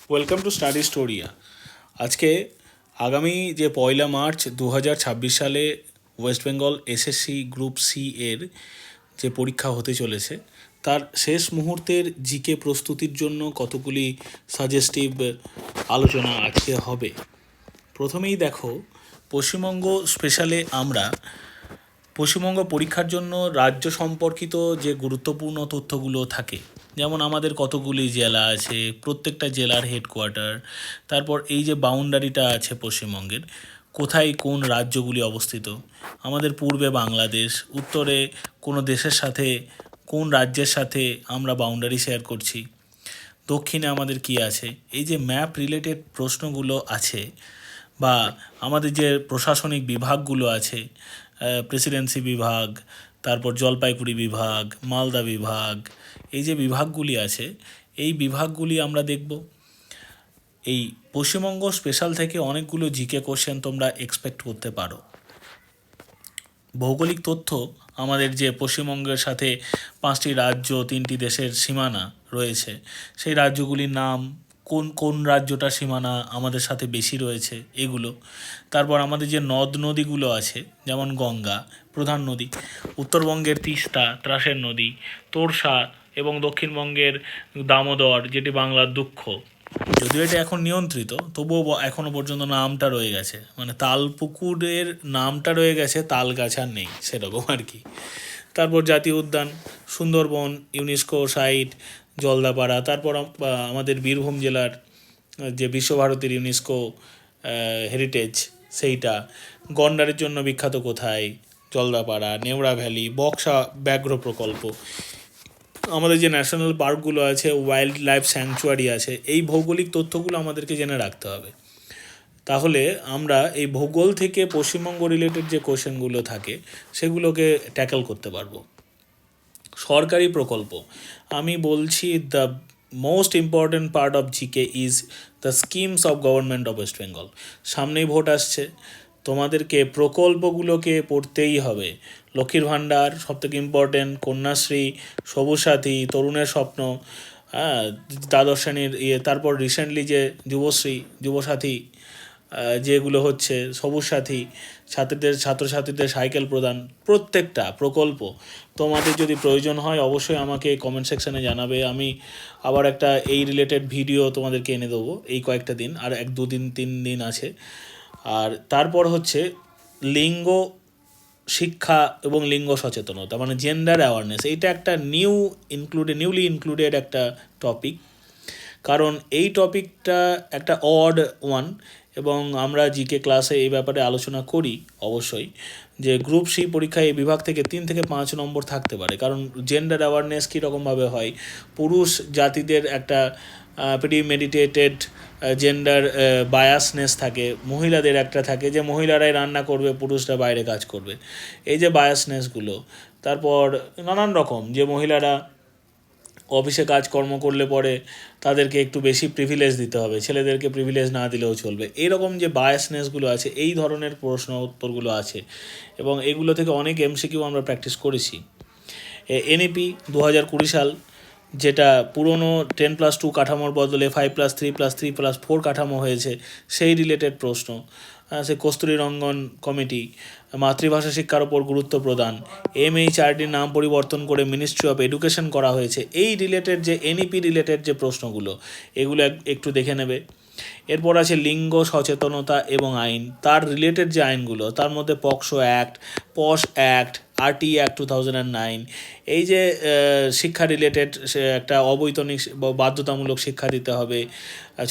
Welcome to study স্টোরিয়া। আজকে আগামী যে 1 মার্চ 2026 সালে West Bengal SSC group C এর যে পরীক্ষা হতে চলেছে তার শেষ মুহূর্তের জিকে প্রস্তুতির জন্য কতগুলি সাজেস্টিভ আলোচনা আজকে হবে। প্রথমেই দেখো, পশ্চিমবঙ্গ স্পেশালে আমরা পশ্চিমবঙ্গ পরীক্ষার জন্য রাজ্য সম্পর্কিত যে গুরুত্বপূর্ণ তথ্যগুলো থাকে, যেমন আমাদের কতগুলি জেলা আছে, প্রত্যেকটা জেলার হেডকোয়ার্টার, তারপর এই যে বাউন্ডারিটা আছে পশ্চিমবঙ্গের, কোথায় কোন রাজ্যগুলি অবস্থিত, আমাদের পূর্বে বাংলাদেশ, উত্তরে কোনো দেশের সাথে কোন রাজ্যের সাথে আমরা বাউন্ডারি শেয়ার করছি, দক্ষিণে আমাদের কি আছে, এই যে ম্যাপ রিলেটেড প্রশ্নগুলো আছে, বা আমাদের যে প্রশাসনিক বিভাগগুলো আছে, প্রেসিডেন্সি বিভাগ, তারপর জলপাইগুড়ি বিভাগ, মালদা বিভাগ, এই যে বিভাগগুলি আছে, এই বিভাগগুলি আমরা দেখব। এই পশ্চিমবঙ্গ স্পেশাল থেকে অনেকগুলো জিকে কোশ্চেন তোমরা এক্সপেক্ট করতে পারো। ভৌগোলিক তথ্য, আমাদের যে পশ্চিমবঙ্গের সাথে 5টি রাজ্য, 3টি দেশের সীমানা রয়েছে, সেই রাজ্যগুলির নাম, কোন কোন রাজ্যটার সীমানা আমাদের সাথে বেশি রয়েছে, এগুলো। তারপর আমাদের যে নদ নদীগুলো আছে, যেমন গঙ্গা প্রধান নদী, উত্তরবঙ্গের তিস্তা ত্রাসের নদী, তোরসা, এবং দক্ষিণবঙ্গের দামোদর, যেটি বাংলার দুঃখ। যদিও এটা এখন নিয়ন্ত্রিত, তবুও এখনও পর্যন্ত নামটা রয়ে গেছে, মানে তালপুকুরের নামটা রয়ে গেছে, তাল গাছ আর নেই, সেরকম আর কি। তারপর জাতীয় উদ্যান সুন্দরবন, ইউনেস্কো সাইট জলদাপাড়া, তারপর আমাদের বীরভূম জেলার যে বিশ্বভারতীর ইউনেস্কো হেরিটেজ, সেইটা। গন্ডারের জন্য বিখ্যাত কোথায়, জলদাপাড়া, নেওড়া ভ্যালি, বক্সা ব্যাঘ্র প্রকল্প, আমাদের যে ন্যাশনাল পার্কগুলো আছে, ওয়াইল্ড লাইফ স্যাংচুয়ারি আছে, এই ভৌগোলিক তথ্যগুলো আমাদেরকে জেনে রাখতে হবে। তাহলে আমরা এই ভূগোল থেকে পশ্চিমবঙ্গ রিলেটেড যে কোশ্চেনগুলো থাকে সেগুলোকে ট্যাকল করতে পারবো। সরকারি প্রকল্প, আমি বলছি the most important part of GK is the schemes of government of West Bengal. সামনেই ভোট আসছে, তোমাদেরকে প্রকল্পগুলোকে পড়তেই হবে। লক্ষ্মীর ভাণ্ডার সবথেকে ইম্পর্টেন্ট, কন্যাশ্রী, সবুজ সাথী, তরুণের স্বপ্ন, হ্যাঁ, দ্বাদশ শ্রেণীর তারপর রিসেন্টলি যে যুবশ্রী, যুবসাথী, যেগুলো হচ্ছে সবুজ সাথী, ছাত্রছাত্রীদের সাইকেল প্রদান, প্রত্যেকটা প্রকল্প তোমাদের যদি প্রয়োজন হয় অবশ্যই আমাকে কমেন্ট সেকশানে জানাবে। আমি আবার একটা এই রিলেটেড ভিডিও তোমাদেরকে এনে দেবো এই কয়েকটা দিন, আর 1-2-3 দিন আছে। আর তারপর হচ্ছে লিঙ্গ শিক্ষা এবং লিঙ্গ সচেতনতা, মানে জেন্ডার অ্যাওয়ারনেস, এইটা একটা নিউলি ইনক্লুডেড একটা টপিক। কারণ এই টপিকটা একটা অড ওয়ান, এবং আমরা জিকে ক্লাসে এই ব্যাপারে আলোচনা করি অবশ্যই, যে গ্রুপ সি পরীক্ষায় এই বিভাগ থেকে 3 থেকে 5 নম্বর থাকতে পারে। কারণ জেন্ডার অ্যাওয়ারনেস কীরকমভাবে হয়, পুরুষ জাতিদের একটা প্রিমেডিটেটেড জেন্ডার বায়াসনেস থাকে, মহিলাদের একটা থাকে যে মহিলারাই রান্না করবে, পুরুষরা বাইরে কাজ করবে, এই যে বায়াসনেসগুলো। তারপর নানান রকম, যে মহিলারা অফিসে কাজকর্ম করলে পরে তাদেরকে একটু বেশি প্রিভিলেজ দিতে হবে, ছেলেদেরকে প্রিভিলেজ না দিলেও চলবে, এরকম যে বায়াসনেসগুলো আছে, এই ধরনের প্রশ্ন উত্তরগুলো আছে, এবং এগুলো থেকে অনেক এমসিকিউ আমরা প্র্যাকটিস করেছি। এনইপি 2020 সাল, যেটা পুরনো 10+2 কাঠামোর বদলে 5+3+3+4 কাঠামো হয়েছে, সেই রিলেটেড প্রশ্ন। সে কস্তুরী রঙ্গন কমিটি, মাতৃভাষা শিক্ষার ওপর গুরুত্ব প্রদান, এমএইচআরডির নাম পরিবর্তন করে মিনিস্ট্রি অফ এডুকেশন করা হয়েছে, এই রিলেটেড যে এনইপি রিলেটেড যে প্রশ্নগুলো, এগুলো একটু দেখে নেবে। এরপর আছে লিঙ্গ সচেতনতা এবং আইন, তার রিলেটেড যে আইনগুলো, তার মধ্যে পক্সো অ্যাক্ট, পশ অ্যাক্ট, আরটি অ্যাক্ট 2009, এই যে শিক্ষা রিলেটেড একটা অবৈতনিক বাধ্যতামূলক শিক্ষা দিতে হবে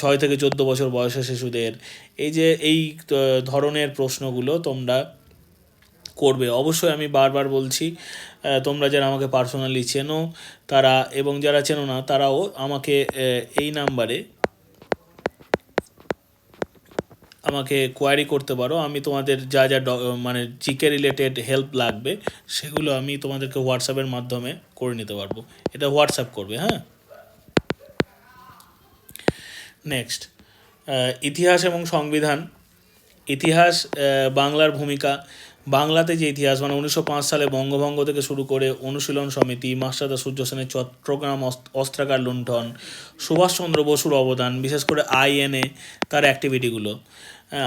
6 থেকে 14 বছর বয়সের শিশুদের, এই যে এই ধরনের প্রশ্নগুলো তোমরা করবে। অবশ্যই আমি বারবার বলছি, তোমরা যারা আমাকে পার্সোনালি চেনো তারা, এবং যারা চেনো না তারাও আমাকে এই নাম্বারে আমাকে কোয়ারি করতে পারো। আমি তোমাদের যা যা মানে জিকে রিলেটেড হেল্প লাগবে সেগুলো আমি তোমাদেরকে হোয়াটসঅ্যাপের মাধ্যমে করে নিতে পারবো। এটা হোয়াটসঅ্যাপ করবে, হ্যাঁ। নেক্সট, ইতিহাস এবং সংবিধান। ইতিহাস, বাংলার ভূমিকা, বাংলাতে যে ইতিহাস মানে 1905 সালে বঙ্গভঙ্গ থেকে শুরু করে অনুশীলন সমিতি, মাস্টারদা সূর্য সেনের চট্টগ্রাম অস্ত্রাগার লুণ্ঠন, সুভাষচন্দ্র বসুর অবদান, বিশেষ করে আইএনএ তার অ্যাক্টিভিটিগুলো,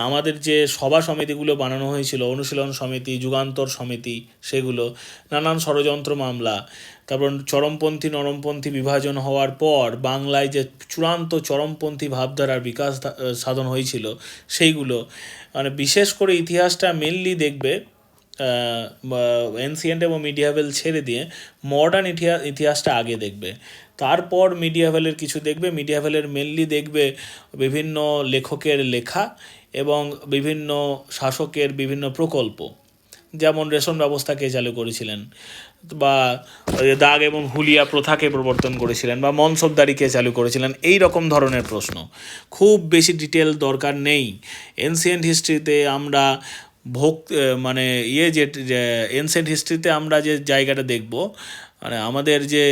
আমাদের যে সভা সমিতিগুলো বানানো হয়েছিল, অনুশীলন সমিতি, যুগান্তর সমিতি, সেগুলো, নানান ষড়যন্ত্র মামলা, তারপর চরমপন্থী নরমপন্থী বিভাজন হওয়ার পর বাংলায় যে চূড়ান্ত চরমপন্থী ভাবধারার বিকাশ সাধন হয়েছিল সেইগুলো, মানে বিশেষ করে ইতিহাসটা মেনলি দেখবে এনসিয়েন্ট এবং মিডিয়াভেল ছেড়ে দিয়ে মডার্ন ইতিহাসটা আগে দেখবে, তারপর মিডিয়াভেলের কিছু দেখবে। মিডিয়াভেলের মেনলি দেখবে বিভিন্ন লেখকের লেখা এবং বিভিন্ন শাসকের বিভিন্ন প্রকল্প, যেমন রেশন ব্যবস্থা কে চালু করেছিলেন, বা দাগ এবং হুলিয়া প্রথাকে প্রবর্তন করেছিলেন, বা মনসবদারি কে চালু করেছিলেন, এই রকম ধরনের প্রশ্ন। খুব বেশি ডিটেল দরকার নেই। এনসিয়েন্ট হিস্ট্রিতে আমরা মানে যে এনসিয়েন্ট হিস্ট্রিতে আমরা যে জায়গাটা দেখব, মানে আমাদের যে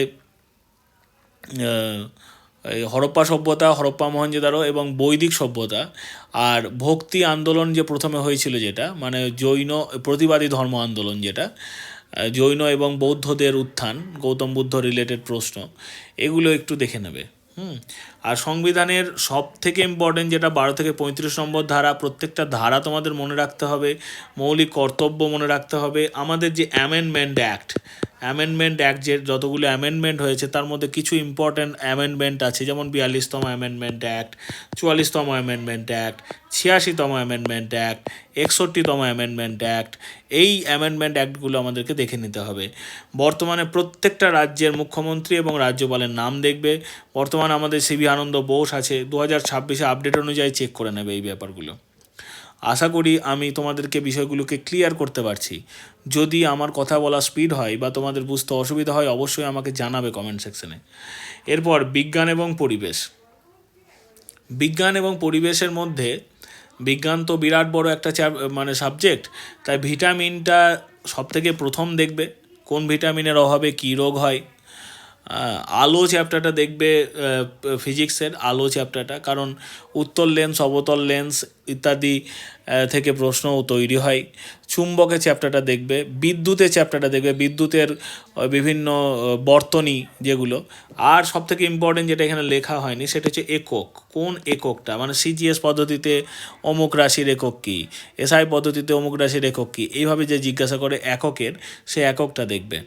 এই হরপ্পা সভ্যতা, হরপ্পা মহেঞ্জোদারো এবং বৈদিক সভ্যতা, আর ভক্তি আন্দোলন যে প্রথমে হয়েছিল, যেটা মানে জৈন প্রতিবাদী ধর্ম আন্দোলন, যেটা জৈন এবং বৌদ্ধদের উত্থান, গৌতম বুদ্ধ রিলেটেড প্রশ্ন, এগুলো একটু দেখে নেবে। আর সংবিধানের সব থেকে ইম্পর্টেন্ট যেটা 12 থেকে 35 নম্বর ধারা, প্রত্যেকটা ধারা তোমাদের মনে রাখতে হবে, মৌলিক কর্তব্য মনে রাখতে হবে। আমাদের যে অ্যামেন্ডমেন্ট অ্যাক্ট যে যতগুলো অ্যামেন্ডমেন্ট হয়েছে তার মধ্যে কিছু ইম্পর্ট্যান্ট অ্যামেন্ডমেন্ট আছে, যেমন 42তম অ্যামেন্ডমেন্ট অ্যাক্ট, 44তম অ্যামেন্ডমেন্ট অ্যাক্ট, 86তম অ্যামেন্ডমেন্ট অ্যাক্ট, 61তম অ্যামেন্ডমেন্ট অ্যাক্ট। এই অ্যামেন্ডমেন্ট অ্যাক্টগুলো আমাদেরকে দেখে নিতে হবে। বর্তমানে প্রত্যেকটা রাজ্যের মুখ্যমন্ত্রী এবং রাজ্যপালের নাম দেখবে। বর্তমানে আমাদের সিভি আনন্দ বোস আছে, 2026 আপডেট অনুযায়ী চেক করে নেবে এই ব্যাপারগুলো। আশা করি আমি তোমাদেরকে বিষয়গুলোকে ক্লিয়ার করতে পারছি। যদি আমার কথা বলা স্পিড হয় বা তোমাদের বুঝতে অসুবিধা হয়, অবশ্যই আমাকে জানাবে কমেন্ট সেকশনে। এরপর বিজ্ঞান এবং পরিবেশ। বিজ্ঞান এবং পরিবেশের মধ্যে বিজ্ঞান তো বিরাট বড় একটা মানে সাবজেক্ট, তাই ভিটামিনটা সবথেকে প্রথম দেখবে, কোন ভিটামিনের অভাবে কী রোগ হয়। আলো চ্যাপ্টারটা দেখবে, ফিজিক্সের আলো চ্যাপ্টারটা, কারণ উত্তল লেন্স, অবতল লেন্স ইত্যাদি থেকে প্রশ্নও তৈরি হয়। চুম্বকের চ্যাপ্টারটা দেখবে, বিদ্যুতের চ্যাপ্টারটা দেখবে, বিদ্যুতের বিভিন্ন বর্তনী যেগুলো। আর সবথেকে ইম্পর্টেন্ট যেটা এখানে লেখা হয়নি সেটা হচ্ছে একক, কোন এককটা, মানে সিজিএস পদ্ধতিতে অমুক রাশির একক কী, এসআই পদ্ধতিতে অমুক রাশির একক কী, এইভাবে যে জিজ্ঞাসা করে এককের, সে এককটা দেখবে।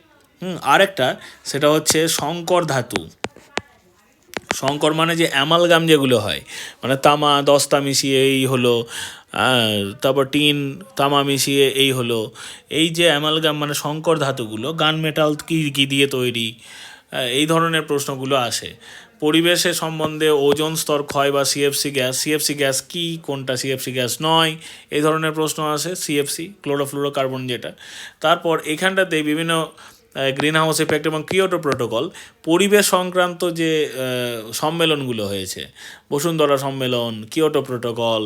আরেকটা সেটা হচ্ছে সংকর ধাতু। সংকর মানে যে অ্যামালগাম যেগুলো হয়, মানে তামা দস্তা মিশিয়ে এই হলো, তারপর টিন তামা মিশিয়ে এই হলো, এই যে অ্যামালগাম মানে সংকর ধাতুগুলো, গান মেটাল কী দিয়ে তৈরি, এই ধরনের প্রশ্নগুলো আসে। পরিবেশের সম্বন্ধে ওজোন স্তর ক্ষয় বা সিএফসি গ্যাস কী, কোনটা সিএফসি গ্যাস নয়, এই ধরনের প্রশ্ন আসে। সিএফসি ক্লোরোফ্লোরোকার্বন যেটা। তারপর এখানটাতে বিভিন্ন গ্রিন হাউস এফেক্ট এবং কিয়োটো প্রোটোকল, পরিবেশ সংক্রান্ত যে সম্মেলনগুলো হয়েছে, বসুন্ধরা সম্মেলন, কিয়োটো প্রোটোকল,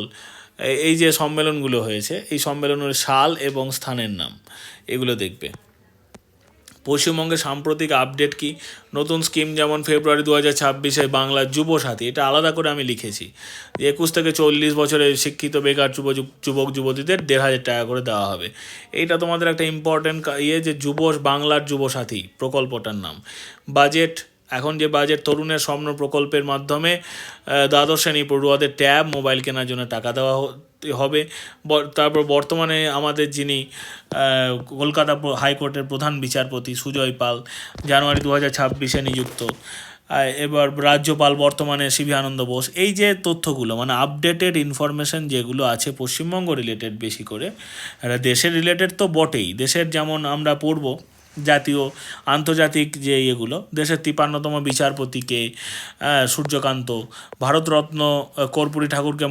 এই যে সম্মেলনগুলো হয়েছে, এই সম্মেলনের সাল এবং স্থানের নাম, এগুলো দেখবে। পশ্চিমবঙ্গের সাম্প্রতিক আপডেট কি, নতুন স্কিম, যেমন ফেব্রুয়ারি 2026 বাংলার যুবসাথী, এটা আলাদা করে আমি লিখেছি, 21 থেকে 40 বছরের শিক্ষিত বেকার যুবক যুবতীদের 1,500 টাকা করে দেওয়া হবে। এইটা তোমাদের একটা ইম্পর্ট্যান্ট যে বাংলার যুবসাথী প্রকল্পটার নাম। বাজেট, এখন যে বাজেট তরুণের স্বপ্ন প্রকল্পের মাধ্যমে দ্বাদশ শ্রেণী পড়ুয়াদের ট্যাব মোবাইল কেনার জন্য টাকা দেওয়া হবে। তারপর বর্তমানে আমাদের যিনি কলকাতা হাইকোর্টের প্রধান বিচারপতি সুজয় পাল, জানুয়ারি 2026 নিযুক্ত। এবার রাজ্যপাল বর্তমানে সিভি আনন্দ বোস। এই যে তথ্যগুলো, মানে আপডেটেড ইনফরমেশন যেগুলো আছে পশ্চিমবঙ্গ রিলেটেড, বেশি করে দেশের রিলেটেড তো বটেই, দেশের যেমন আমরা পড়ব জাতীয় আন্তর্জাতিক যে ইয়েগুলো, দেশের 53তম বিচারপতিকে, সূর্যকান্ত, ভারতরত্ন কর্পূরী ঠাকুরকে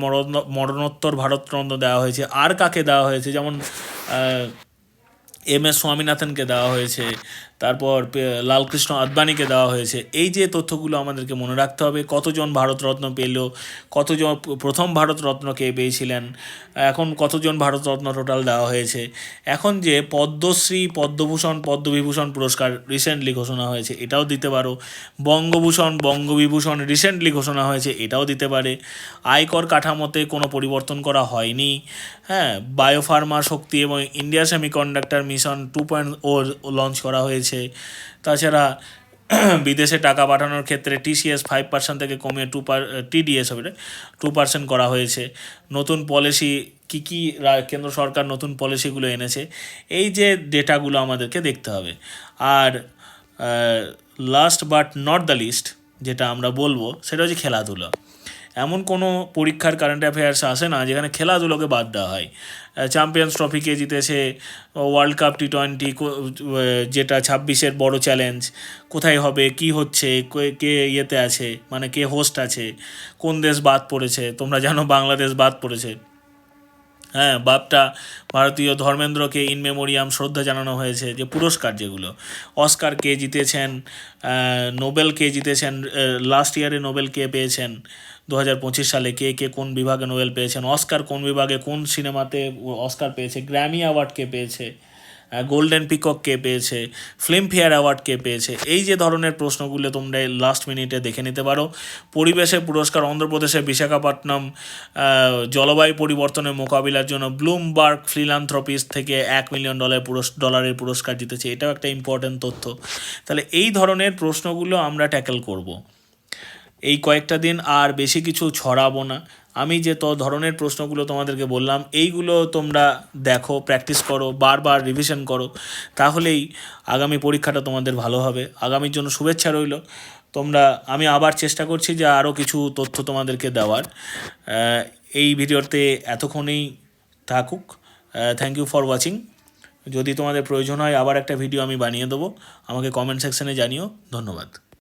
মরণোত্তর ভারতরত্ন দেওয়া হয়েছে। আর কাকে দেওয়া হয়েছে, যেমন MS স্বামীনাথনকে দেওয়া হয়েছে, তারপর লালকৃষ্ণ আদবানিকে দেওয়া হয়েছে। এই যে তথ্যগুলো আমাদেরকে মনে রাখতে হবে, কতজন ভারতরত্ন পেল, কতজন প্রথম ভারতরত্ন কে পেয়েছিলেন, এখন কতজন ভারতরত্ন টোটাল দেওয়া হয়েছে, এখন যে পদ্মশ্রী, পদ্মভূষণ, পদ্মবিভূষণ পুরস্কার রিসেন্টলি ঘোষণা হয়েছে এটাও দিতে পারো, বঙ্গভূষণ, বঙ্গবিভূষণ রিসেন্টলি ঘোষণা হয়েছে এটাও দিতে পারে, আয়কর কাঠামোতে কোনো পরিবর্তন করা হয়নি, হ্যাঁ, বায়োফার্মা শক্তি এবং ইন্ডিয়া সেমিকন্ডাক্টর মিশন 2.0 লঞ্চ করা হয়েছে, তাছাড়া বিদেশে টাকা পাঠানোর ক্ষেত্রে টিসিএস 5% থেকে কমিয়ে টিডিএস হবে 2% করা হয়েছে, নতুন পলিসি কী কী কেন্দ্র সরকার নতুন পলিসিগুলো এনেছে, এই যে ডেটাগুলো আমাদেরকে দেখতে হবে। আর last but not the least যেটা আমরা বলবো সেটা হচ্ছে খেলাধুলা। এমন কোনো পরীক্ষার কারেন্ট অ্যাফেয়ার্স আসে না যেখানে খেলাধুলোকে বাদ দেওয়া হয়। চ্যাম্পিয়ন্স ট্রফি কে জিতেছে, ওয়ার্ল্ড কাপ T20 যেটা 26-এর বড় চ্যালেঞ্জ, কোথায় হবে, কি হচ্ছে, কে ইয়েতে আছে, মানে কে হোস্ট আছে, কোন দেশ বাদ পড়েছে, তোমরা জানো বাংলাদেশ বাদ পড়েছে। হ্যাঁ, বাপটা ভারতীয় ধর্মেন্দ্রকে ইন মেমোরিয়াম শ্রদ্ধা জানানো হয়েছে। যে পুরস্কার যেগুলো, অস্কার কে জিতেছেন, নোবেল কে জিতেছেন, লাস্ট ইয়ারে নোবেল কে পেয়েছেন 2025 সালে, কে কে কোন বিভাগে নোবেল পেয়েছেন, অস্কার কোন বিভাগে কোন সিনেমাতে অস্কার পেয়েছে, গ্র্যামি অ্যাওয়ার্ড কে পেয়েছে, গোল্ডেন পিকক কে পেয়েছে, ফিল্মফেয়ার অ্যাওয়ার্ড কে পেয়েছে, এই যে ধরনের প্রশ্নগুলো তোমরা লাস্ট মিনিটে দেখে নিতে পারো। পরিবেশের পুরস্কার অন্ধ্রপ্রদেশের বিশাখাপট্টনম জলবায়ু পরিবর্তনের মোকাবিলার জন্য ব্লুমবার্গ ফিলান্থ্রপিস থেকে $1 মিলিয়ন ডলারের পুরস্কার জিতেছে, এটাও একটা ইম্পর্ট্যান্ট তথ্য। তাহলে এই ধরনের প্রশ্নগুলো আমরা ট্যাকেল করব এই কয়েকটা দিন, আর বেশি কিছু ছড়াবো না। আমি যে ধরনের প্রশ্নগুলো তোমাদেরকে বললাম এইগুলো তোমরা দেখো, প্র্যাকটিস করো, বারবার রিভিশন করো, তাহলেই আগামী পরীক্ষাটা তোমাদের ভালো হবে। আগামীর জন্য শুভেচ্ছা রইল। আমি আবার চেষ্টা করছি যে আরও কিছু তথ্য তোমাদেরকে দেওয়ার। এই ভিডিওতে এতক্ষণেই থাকুক। Thank you for watching. যদি তোমাদের প্রয়োজন হয় আবার একটা ভিডিও আমি বানিয়ে দেবো, আমাকে কমেন্ট সেকশানে জানিও। ধন্যবাদ।